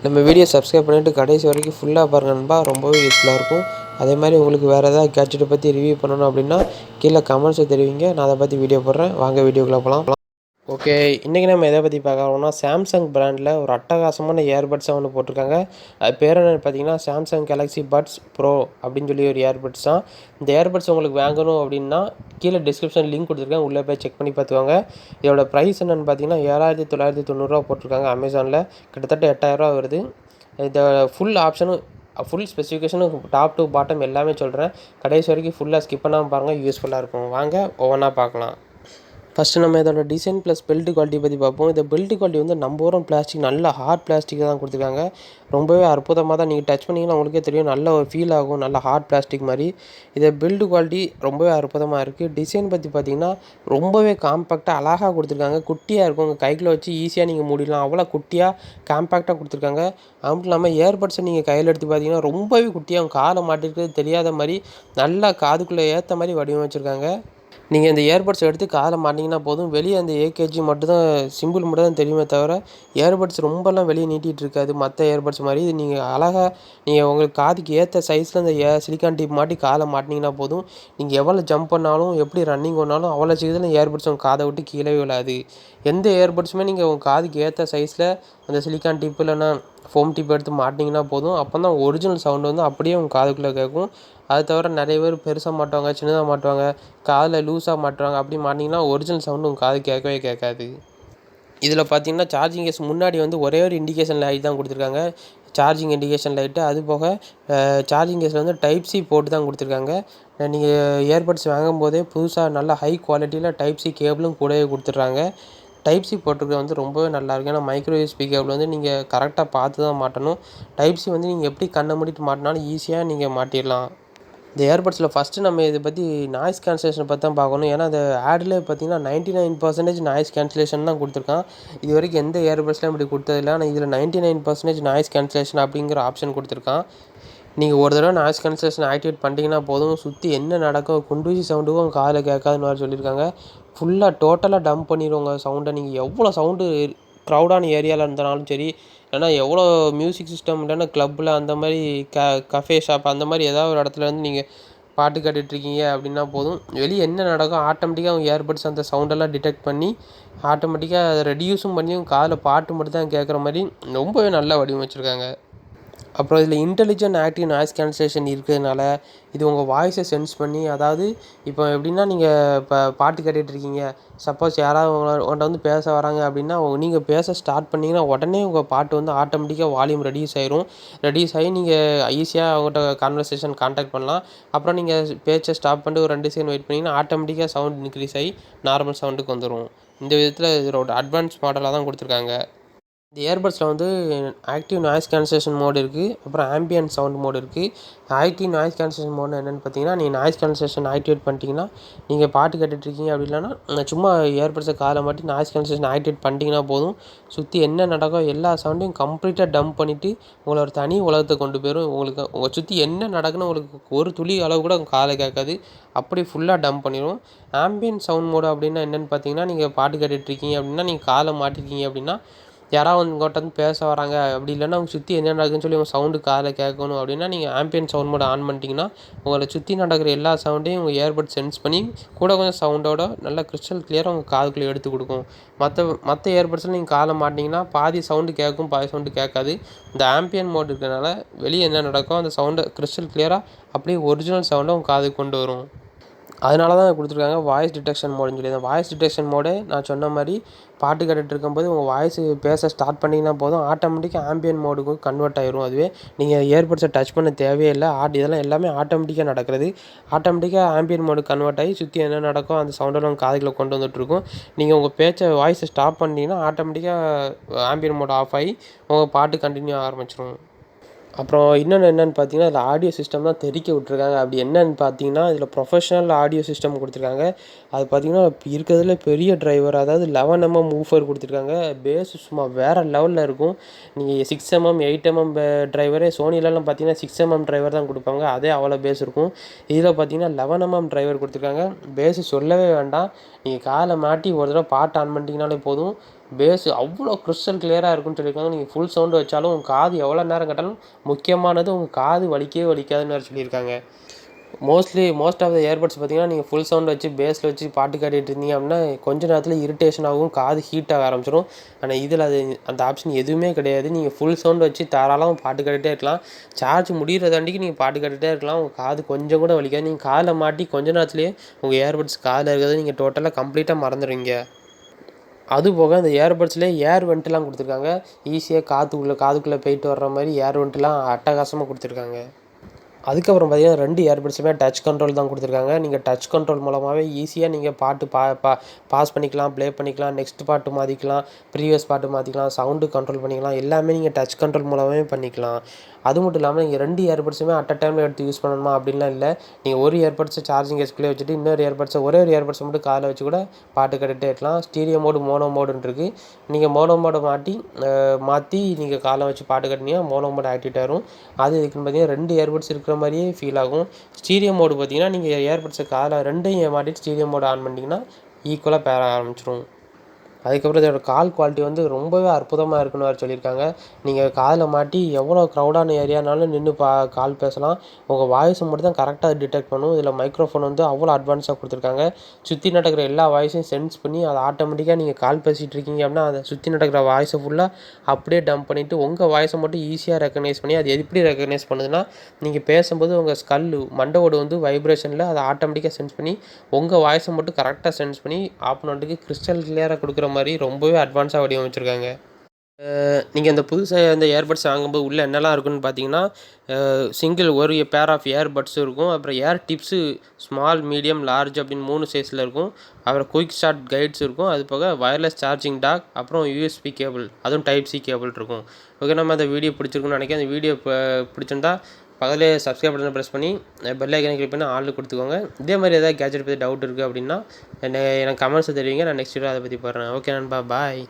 நம்ம video subscribe பண்ணிவிட்டு கடைசி வரைக்கும் ஃபுல்லாக பாருங்கள் நண்பா. ரொம்பவே யூஸ்ஃபுல்லாக இருக்கும். அதே மாதிரி உங்களுக்கு வேறு ஏதாவது கேட்ஜெட்டை பற்றி ரிவ்யூ பண்ணணும் அப்படின்னா கீழே கமெண்ட்ஸை தெரிவிங்க. நான் அதை பற்றி வீடியோ போடுறேன். வாங்க வீடியோக்குள்ளே போகலாம். ஓகே, இன்றைக்கி நம்ம எதை பற்றி பார்க்கறோம்னா சாம்சங் பிராண்டில் ஒரு அட்டகாசமான இயர்பட்ஸை ஒன்று போட்டிருக்காங்க. அது பேர் என்னென்னு பார்த்தீங்கன்னா சாம்சங் கேலக்ஸி பட்ஸ் ப்ரோ அப்படின்னு சொல்லி ஒரு இயர்பட்ஸ் தான். இந்த இயர்பட்ஸ் உங்களுக்கு வாங்கணும் அப்படின்னா கீழே டிஸ்கிரிப்ஷன் லிங்க் கொடுத்துருக்கேன், உள்ளே போய் செக் பண்ணி பார்த்துவாங்க. இதோட ப்ரைஸ் என்னென்னு பார்த்தீங்கன்னா 7,990 போட்டிருக்காங்க அமேசானில். கிட்டத்தட்ட 8,000 வருது. இந்த ஃபுல் ஆப்ஷனும் ஃபுல் ஸ்பெசிஃபிகேஷனும் டாப் டு பாட்டம் எல்லாமே சொல்கிறேன். கடைசி வரைக்கும் ஃபுல்லாக ஸ்கிப் பண்ணாமல் பாருங்கள், யூஸ்ஃபுல்லாக இருக்கும். வாங்க ஒவ்வொன்றா பார்க்கலாம். ஃபஸ்ட்டு நம்ம இதோட டிசைன் ப்ளஸ் பில்ட் குவாலிட்டி பற்றி பார்ப்போம். இந்த பில்ட் குவாலிட்டி வந்து நம்பர் ஒன் பிளாஸ்டிக், நல்ல ஹார்ட் பிளாஸ்டிக் தான் கொடுத்துருக்காங்க. ரொம்பவே அற்புதமாக தான், நீங்கள் டச் பண்ணிங்கன்னா உங்களுக்கே தெரியும், நல்ல ஒரு ஃபீல் ஆகும், நல்ல ஹார்ட் பிளாஸ்டிக் மாதிரி. இதை பில்ட் குவாலிட்டி ரொம்பவே அற்புதமாக இருக்குது. டிசைன் பற்றி பார்த்தீங்கன்னா ரொம்பவே காம்பேக்டாக அழகாக கொடுத்துருக்காங்க. குட்டியாக இருக்கும், உங்கள் கைக்குள்ளே வச்சு ஈஸியாக நீங்கள் மூடிடலாம், அவ்வளோ குட்டியாக காம்பேக்டாக கொடுத்துருக்காங்க. அது மட்டும் இல்லாமல் இயர்பட்ஸை நீங்கள் கையில் எடுத்து பார்த்தீங்கன்னா ரொம்பவே குட்டியாக உங்கள் காலை மாட்டிருக்கிறது தெரியாத மாதிரி நல்லா காதுக்குள்ளே ஏற்ற மாதிரி வடிவமைச்சிருக்காங்க. நீங்கள் இந்த இயர்பட்ஸ் எடுத்து காதில் மாட்டிங்கன்னா போதும், வெளியே அந்த ஏகேஜி மட்டும்தான் சிம்பிள் மட்டும் தான் தெரியுமே தவிர இயர்பட்ஸ் ரொம்பலாம் வெளியே நீட்டிகிட்டு இருக்காது மற்ற இயர்பட்ஸ் மாதிரி. இது நீங்கள் அழகாக நீங்கள் உங்களுக்கு காதுக்கு ஏற்ற சைஸில் இந்த சிலிக்கான் டிப் மாட்டி காதில் மாட்டினீங்கன்னா போதும், நீங்கள் எவ்வளோ ஜம்ப் பண்ணாலும் எப்படி ரன்னிங் பண்ணாலும் அவ்வளோ சீக்கிரத்தில் இயர்பட்ஸ் உங்கள் காதை விட்டு கீழே விழாது. எந்த இயர்பட்ஸுமே நீங்கள் உங்கள் காதுக்கு ஏற்ற சைஸில் அந்த சிலிக்கான் டிப் இல்லைன்னா ஃபோம் டிப் எடுத்து மாட்டிங்கன்னா போதும், அப்போ தான் ஒரிஜினல் சவுண்டு வந்து அப்படியே உங்கள் காதுக்குள்ளே கேட்கும். அது தவிர நிறைய பேர் பெருசாக மாட்டுவாங்க, சின்னதாக மாட்டுவாங்க, காதில் லூஸாக மாட்டுவாங்க. அப்படி மாட்டிங்கன்னா ஒரிஜினல் சவுண்டு உங்கள் காது கேட்கவே கேட்காது. இதில் பார்த்தீங்கன்னா சார்ஜிங் கேஸ் முன்னாடி வந்து ஒரே ஒரு இண்டிகேஷன் லைட் தான் கொடுத்துருக்காங்க, சார்ஜிங் இண்டிகேஷன் லைட்டு. அது போக சார்ஜிங் கேஸில் வந்து டைப் சி போட்டு தான் கொடுத்துருக்காங்க. நீங்கள் இயர்பட்ஸ் வாங்கும்போதே புதுசாக நல்ல ஹை குவாலிட்டியில் டைப் சி கேபிளும் கூடவே கொடுத்துட்றாங்க. டைப் சி போட்டிருக்கிறது வந்து ரொம்பவே நல்லாயிருக்கு. ஏன்னா மைக்ரோ யூஎஸ்பி கேபிள் வந்து நீங்கள் கரெக்டாக பார்த்து தான் மாட்டணும். டைப் சி வந்து நீங்கள் எப்படி கண்ணை மூடிட்டு மாட்டினாலும் ஈஸியாக நீங்கள் மாட்டிடலாம். இந்த இயர்பட்ஸில் ஃபஸ்ட்டு நம்ம இதை பற்றி நாய்ஸ் கேன்சலேஷனை பற்றி தான் பார்க்கணும். ஏன்னா அந்த ஆடில் பார்த்தீங்கன்னா 99% நாய்ஸ் கேன்சலேஷன் தான் கொடுத்துருக்கான். இது வரைக்கும் எந்த இயர்பட்ஸ்லாம் இப்படி கொடுத்ததில்லை. ஆனால் இதில் 99% நாய்ஸ் கேன்சலேஷன் அப்படிங்கிற ஆப்ஷன் கொடுத்துருக்கான். நீங்கள் ஒரு தடவை நாய்ஸ் கேன்சலேஷன் ஆக்டிவேட் பண்ணிட்டீங்கன்னா போதும், சுற்றி என்ன நடக்கும் குண்டூசி சவுண்டுக்கும் காதில் கேட்காதுன்னு மாதிரி சொல்லியிருக்காங்க. ஃபுல்லாக டோட்டலாக டம்ப் பண்ணிடுவோங்க சவுண்டை. நீங்கள் எவ்வளோ சவுண்டு க்ரௌடான ஏரியாவில் இருந்தாலும் சரி, இல்லைனா எவ்வளோ மியூசிக் சிஸ்டம் இல்லைன்னா கிளப்பில் அந்த மாதிரி கஃபே ஷாப் அந்த மாதிரி ஏதாவது ஒரு இடத்துல வந்து நீங்கள் பாட்டு கேட்டுட்ருக்கீங்க அப்படின்னா போதும், வெளியே என்ன நடக்கும் ஆட்டோமேட்டிக்காக அவங்க இயர்பட்ஸ் அந்த சவுண்டெல்லாம் டிடெக்ட் பண்ணி ஆட்டோமேட்டிக்காக அதை ரெடியூஸும் பண்ணி காதில் பாட்டு மட்டும் தான் கேட்குற மாதிரி ரொம்பவே நல்லா வடிவமைச்சிருக்காங்க. அப்புறம் இதில் இன்டெலிஜென்ட் ஆக்டிவ் நாய்ஸ் கேன்சலேஷன் இருக்கிறதுனால இது உங்கள் வாய்ஸை சென்ஸ் பண்ணி, அதாவது இப்போ எப்படின்னா நீங்கள் இப்போ பாட்டு கேட்டுட்ருக்கீங்க, சப்போஸ் யாராவது உங்கள்கிட்ட வந்து பேச வராங்க அப்படின்னா நீங்கள் பேச ஸ்டார்ட் பண்ணிங்கன்னா உடனே உங்கள் பாட்டு வந்து ஆட்டோமேட்டிக்காக வால்யூம் ரெடியூஸ் ஆயிரும். ரெடியூஸ் ஆகி நீங்கள் ஈஸியாக அவங்கள்ட்ட கான்வர்சேஷன் கான்டாக்ட் பண்ணலாம். அப்புறம் நீங்கள் பேச்சை ஸ்டாப் பண்ணிட்டு ஒரு 2 செகண்ட் வெயிட் பண்ணிங்கன்னா ஆட்டோமேட்டிக்காக சவுண்ட் இன்க்ரீஸ் ஆகி நார்மல் சவுண்டுக்கு வந்துடும். இந்த விதத்தில் இதோட அட்வான்ஸ் மாடலாக தான் கொடுத்துருக்காங்க. இந்த இயர்பட்ஸில் வந்து ஆக்டிவ் நாய்ஸ் கேன்சலேஷன் மோடு இருக்குது, அப்புறம் ஆம்பியன்ட் சவுண்ட் மோடு இருக்குது. ஆக்டிவ் நாய்ஸ் கேன்சலேஷன் மோடு என்னென்னு பார்த்தீங்கன்னா, நீங்கள் நாய்ஸ் கேன்சலேஷன் ஆக்டிவேட் பண்ணிட்டீங்கன்னா நீங்கள் பாட்டு கேட்டுட்ருக்கீங்க அப்படி இல்லைன்னா சும்மா இயர்பட்ஸை காதில் மாட்டி நாய்ஸ் கேன்சலேஷன் ஆக்டிவேட் பண்ணிட்டீங்கன்னா போதும், சுற்றி என்ன நடக்கும் எல்லா சவுண்டையும் கம்ப்ளீட்டாக டம்ப் பண்ணிவிட்டு உங்களை ஒரு தனி உலகத்தை கொண்டு போயிடும். உங்களுக்கு உங்கள் சுற்றி என்ன நடக்குன்னு உங்களுக்கு ஒரு துளி அளவு கூட உங்கள் காதில் கேட்காது, அப்படி ஃபுல்லாக டம்ப் பண்ணிடும். ஆம்பியன்ட் சவுண்ட் மோடு அப்படின்னா என்னென்னு பார்த்தீங்கன்னா, நீங்கள் பாட்டு கேட்டுட்ருக்கீங்க அப்படின்னா நீங்கள் காதில் மாட்டிருக்கீங்க அப்படின்னா யாராவது உங்கள்கிட்ட வந்து பேச வராங்க அப்படி இல்லைன்னா அவங்க சுற்றி என்ன நடக்குதுன்னு சொல்லி உங்கள் சவுண்டு காதில் கேட்கணும் அப்படின்னா நீங்கள் ஆம்பியன்ட் சவுண்ட் மோட் ஆன் பண்ணிட்டீங்கன்னா உங்களை சுற்றி நடக்கிற எல்லா சவுண்டையும் உங்கள் இயர்பட் சென்ஸ் பண்ணி கூட கொஞ்சம் சவுண்டோட நல்லா கிறிஸ்டல் கிளியராக உங்கள் காதுக்குள்ளே எடுத்து கொடுக்கும். மற்ற இயர்பட்ஸில் நீங்கள் காதில் மாட்டிங்கன்னா பாதி சவுண்டு கேட்கும், பாதி சவுண்டு கேட்காது. இந்த ஆம்பியன்ட் மோட் இருக்கிறனால வெளியே என்ன நடக்கும் அந்த சவுண்டை கிறிஸ்டல் கிளியராக அப்படியே ஒரிஜினல் சவுண்டை உங்கள் காதுக்கு கொண்டு வரும். அதனால தான் கொடுத்துருக்காங்க வாய்ஸ் டிடெக்ஷன் மோடுன்னு சொல்லி. அந்த வாய்ஸ் டிடெக்ஷன் மோடு நான் சொன்ன மாதிரி பாட்டு கேட்டுட்டு இருக்கும்போது உங்கள் வாய்ஸ் பேச ஸ்டார்ட் பண்ணிங்கன்னா போதும், ஆட்டோமேட்டிக்காக ஆம்பியன்ட் மோடுக்கு கன்வெர்ட் ஆயிரும். அதுவே நீங்கள் இயர்பட்ஸை டச் பண்ண தேவையே இல்லை. இதெல்லாம் எல்லாமே ஆட்டோமேட்டிக்காக நடக்கிறது. ஆட்டோமேட்டிக்காக ஆம்பியன்ட் மோடு கன்வெர்ட் ஆகி சுற்றி என்ன நடக்கும் அந்த சவுண்டெல்லாம் உங்கள் காதுக்குள்ளே கொண்டு வந்துட்டுருக்கும். நீங்கள் உங்கள் வாய்ஸை ஸ்டாப் பண்ணிட்டீங்கன்னா ஆட்டோமேட்டிக்காக ஆம்பியன்ட் மோடு ஆஃப் ஆகி உங்கள் பாட்டு கண்டினியூ ஆரம்பிச்சிடும். அப்புறம் இன்னொன்று என்னென்னு பார்த்தீங்கன்னா, இதில் ஆடியோ சிஸ்டம் தான் தெறிக்க விட்ருக்காங்க. அப்படி என்னென்னு பார்த்தீங்கன்னா, இதில் ப்ரொஃபஷனல் ஆடியோ சிஸ்டம் கொடுத்துருக்காங்க. அது பார்த்தீங்கன்னா இருக்கிறதுல பெரிய டிரைவர், அதாவது 11mm வூஃபர் கொடுத்துருக்காங்க. பேஸ் சும்மா வேறு லெவலில் இருக்கும். நீங்கள் 6mm 8mm டிரைவரே சோனிலலாம் பார்த்தீங்கன்னா 6mm டிரைவர் தான் கொடுப்பாங்க, அதே அவ்வளோ பேஸ் இருக்கும். இதில் பார்த்தீங்கன்னா 11mm டிரைவர் கொடுத்துருக்காங்க. பேஸு சொல்லவே வேண்டாம், நீங்கள் காதில் மாட்டி ஒரு தடவை பாட்டு ஆன் பண்ணிட்டீங்கனாலே போதும், பேஸு அவ்வளோ கிறிஸ்டல் கிளியராக இருக்குன்னு சொல்லியிருக்காங்க. நீங்கள் ஃபுல் சவுண்டு வச்சாலும் உங்கள் காது எவ்வளோ நேரம் கேட்டாலும், முக்கியமானது உங்கள் காது வலிக்கவே வலிக்காதுன்னு வேறு சொல்லியிருக்காங்க. மோஸ்ட் ஆஃப் த இயர்பட்ஸ் பார்த்தீங்கன்னா, நீங்கள் ஃபுல் சவுண்ட் வச்சு பேஸில் வச்சு பாட்டு கேட்டுட்டு இருந்தீங்க அப்படின்னா, கொஞ்ச நேரத்தில் இரிட்டேஷன் ஆகும், காது ஹீட் ஆக ஆரம்பிச்சிடும். ஆனால் இதில் அந்த ஆப்ஷன் எதுவுமே கிடையாது. நீங்கள் ஃபுல் சவுண்ட் வச்சு தாராளமாக பாட்டு கேட்டுகிட்டே இருக்கலாம். சார்ஜ் முடிகிறதாண்டிக்கு நீங்கள் பாட்டு கேட்டுகிட்டே இருக்கலாம். உங்கள் காது கொஞ்சம் கூட வலிக்காது. நீங்கள் காதில் மாட்டி கொஞ்ச நேரத்துலேயே உங்கள் இயர்பட்ஸ் காதில் இருக்கிறத நீங்கள் டோட்டலாக கம்ப்ளீட்டாக மறந்துடுவீங்க. அதுபோக இந்த இயர்பட்ஸ்லேயே ஏர் வெண்ட்லாம் கொடுத்துருக்காங்க. ஈஸியாக காதுக்குள்ளே போயிட்டு வர்ற மாதிரி ஏர் வெண்ட்லாம் அட்டகாசமாக கொடுத்துருக்காங்க. அதுக்கப்புறம் பார்த்தீங்கன்னா 2 இயர்பட்ஸுமே டச் கண்ட்ரோல் தான் கொடுத்துருக்காங்க. நீங்கள் டச் கண்ட்ரோல் மூலமாகவே ஈஸியாக நீங்கள் பாட்டு பாஸ் பண்ணிக்கலாம், ப்ளே பண்ணிக்கலாம், நெக்ஸ்ட் பாட்டு மாற்றிக்கலாம், ப்ரீவியஸ் பாட்டு மாற்றிக்கலாம், சவுண்டு கண்ட்ரோல் பண்ணிக்கலாம். எல்லாமே நீங்கள் டச் கண்ட்ரோல் மூலமாகவே பண்ணிக்கலாம். அது மட்டும் இல்லாமல் நீங்கள் 2 இயர்பட்ஸுமே அட் அ டைமில் எடுத்து யூஸ் பண்ணணுமா அப்படின்லாம் இல்லை. நீங்கள் ஒரு இயர்பட்ஸை சார்ஜிங் கேஸ்குள்ளே வச்சுட்டு இன்னொரு இயர்பட்ஸை ஒரே ஒரு இயர்பட்ஸை மட்டும் காதில் வச்சு கூட பாட்டு கேட்டுகிட்டே இருக்கலாம். ஸ்டீரியோ மோடு, மோனோ மோடுன்னு இருக்குது. நீங்கள் மோனோ மோடை மாற்றி நீங்கள் காதில் வச்சு பாட்டு கேட்டிங்கன்னா மோனோ மோடு ஆக்டிவேட் ஆகும். அது இதுக்குன்னு பார்த்தீங்கன்னா 2 இயர்பட்ஸ் இருக்கிற மாதிரியே ஃபீல் ஆகும். ஸ்டீரியோ மோடு பார்த்தீங்கன்னா நீங்கள் இயர்பட்ஸை காதில் 2யும் மாட்டிட்டு ஸ்டீரியோ மோடு ஆன் பண்ணிட்டீங்கன்னா ஈக்குவலாக பேர ஆரம்பிச்சிடும். அதுக்கப்புறம் இதோட கால் குவாலிட்டி வந்து ரொம்பவே அற்புதமாக இருக்குன்னு வேறு சொல்லியிருக்காங்க. நீங்கள் காதில் மாட்டி எவ்வளோ க்ரௌடான ஏரியானாலும் நின்று கால் பேசலாம். உங்கள் வாய்ஸை மட்டும் தான் கரெக்டாக டிடெக்ட் பண்ணும். இதில் மைக்ரோஃபோன் வந்து அவ்வளோ அட்வான்ஸாக கொடுத்துருக்காங்க. சுற்றி நடக்கிற எல்லா வாய்ஸையும் சென்ஸ் பண்ணி அதை ஆட்டோமேட்டிக்காக நீங்கள் கால் பேசிகிட்டு இருக்கீங்க அப்படின்னா அதை சுற்றி நடக்கிற வாய்ஸை ஃபுல்லாக அப்படியே டம்ப் பண்ணிவிட்டு உங்கள் வாய்ஸை மட்டும் ஈஸியாக ரெக்கக்னைஸ் பண்ணி அது எப்படி ரெக்கக்னைஸ் பண்ணுதுன்னா, நீங்கள் பேசும்போது உங்கள் மண்டவோடு வந்து வைப்ரேஷனில் அதை ஆட்டோமேட்டிக்காக சென்ஸ் பண்ணி உங்கள் வாய்ஸை மட்டும் கரெக்டாக சென்ஸ் பண்ணி ஆப்போனண்ட்டுக்கு கிறிஸ்டல் கிளியராக கொடுக்குற மாதிரி ரொம்பவே அட்வான்ஸாக வடிவமைச்சிருக்காங்க. நீங்கள் இந்த புதுசாக இந்த இயர்பட்ஸ் வாங்கும்போது உள்ளே என்னெல்லாம் இருக்குன்னு பார்த்தீங்கன்னா, ஒரு பேர் ஆஃப் இயர்பட்ஸும் இருக்கும். அப்புறம் ஏர் டிப்ஸு ஸ்மால், மீடியம், லார்ஜ் அப்படின்னு 3 சைஸில் இருக்கும். அப்புறம் குயிக் ஸ்டார்ட் கைட்ஸ் இருக்கும். அது போக வயர்லெஸ் சார்ஜிங் டாக், அப்புறம் யூஎஸ்பி கேபிள், அதுவும் டைப் சி கேபிள் இருக்கும். ஓகே, நம்ம அந்த வீடியோ பிடிச்சிருக்குன்னு நினைக்கிறேன். அந்த வீடியோ பிடிச்சிருந்தா பக்கத்துலேயே சப்ஸ்கிரைப் பட்டனை ப்ரெஸ் பண்ணி பெல் ஐக்கனை கிளிக் பண்ணி ஆளில் கொடுத்துக்கோங்க. இதே மாதிரி ஏதாவது கேட்ஜெட் பற்றி டவுட் இருக்குது அப்படின்னா எனக்கு கமெண்ட்ஸை தெரிவிங்க. நான் நெக்ஸ்ட் வீடியோ அதை பற்றி போடுறேன். ஓகே நண்பா, பாய்.